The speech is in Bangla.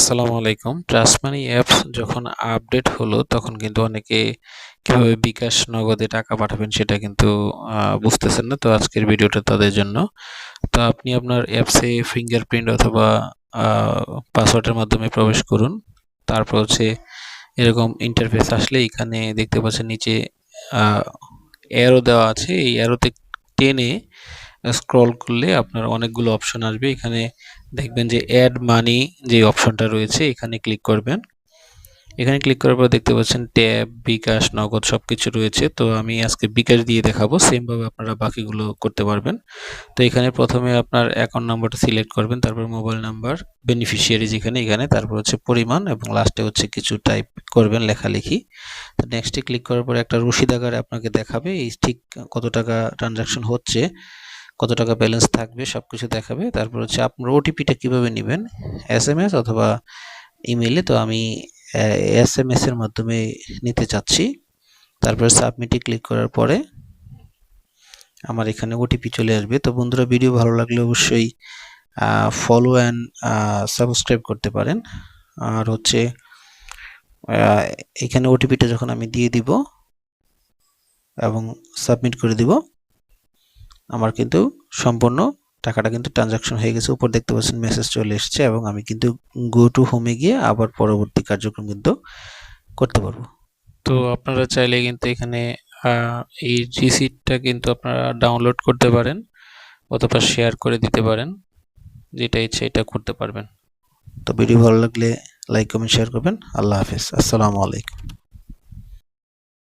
আসসালামু আলাইকুম। ট্রাস্ট মানি অ্যাপস যখন আপডেট হলো তখন কিন্তু অনেকে কিভাবে বিকাশ নগদে টাকা পাঠাবেন সেটা কিন্তু বুঝতেছেন না। তো আজকের ভিডিওটা তাদের জন্য। তো আপনি আপনার অ্যাপসে ফিঙ্গারপ্রিন্ট অথবা পাসওয়ার্ডের মাধ্যমে প্রবেশ করুন। তারপর এরকম ইন্টারফেস আসলে এখানে দেখতে পাচ্ছেন নিচে অ্যারো দেওয়া আছে। এই অ্যারোতে টেনে স্ক্রল করলে আপনার অনেকগুলো অপশন আসবে। এখানে দেখবেন যে অ্যাড মানি যে অপশনটা রয়েছে এখানে ক্লিক করবেন। এখানে ক্লিক করার পর দেখতে পাচ্ছেন ট্যাব, বিকাশ, নগদ সবকিছু রয়েছে। তো আমি আজকে বিকাশ দিয়ে দেখাবো, সেম ভাবে আপনারা বাকিগুলো করতে পারবেন। তো এখানে প্রথমে আপনার অ্যাকাউন্ট নাম্বারটা সিলেক্ট করবেন, তারপর মোবাইল নাম্বার, বেনিফিশিয়ারি যেখানে এখানে, তারপর পরিমাণ এবং লাস্টে কিছু টাইপ করবেন লেখালেখি। তো নেক্সটে ক্লিক করার পর একটা রসিদ আকারে আপনাকে দেখাবে এই ঠিক কত টাকা ট্রানজাকশন হচ্ছে, কত টাকা ব্যালেন্স থাকবে সবকিছু দেখাবে। তারপর আপনার ওটিপিটা কিভাবে নেবেন, এসএমএস অথবা ইমেইলে। তো আমি এসএমএস এর মাধ্যমে নিতে চাচ্ছি। তারপর সাবমিটে ক্লিক করার পরে আমার এখানে ওটিপি চলে আসবে। তো বন্ধুরা, ভিডিও ভালো লাগলে অবশ্যই ফলো অ্যান্ড সাবস্ক্রাইব করতে পারেন। আর এখানে ওটিপিটা যখন আমি দিয়ে দিব এবং সাবমিট করে দিব, আমার কিন্তু সম্পূর্ণ টাকাটা কিন্তু ট্রানজাকশন হয়ে গেছে। উপর দেখতে পাচ্ছেন মেসেজ চলে এসেছে এবং আমি কিন্তু গো টু হোমে গিয়ে আবার পরবর্তী কার্যক্রম কিন্তু করতে পারবো। তো আপনারা চাইলে কিন্তু এখানে এই রিসিটটা কিন্তু আপনারা ডাউনলোড করতে পারেন অথবা শেয়ার করে দিতে পারেন, যেটা ইচ্ছে এটা করতে পারবেন। তো ভিডিও ভালো লাগলে লাইক, কমেন্ট, শেয়ার করবেন। আল্লাহ হাফেজ, আসসালামু আলাইকুম।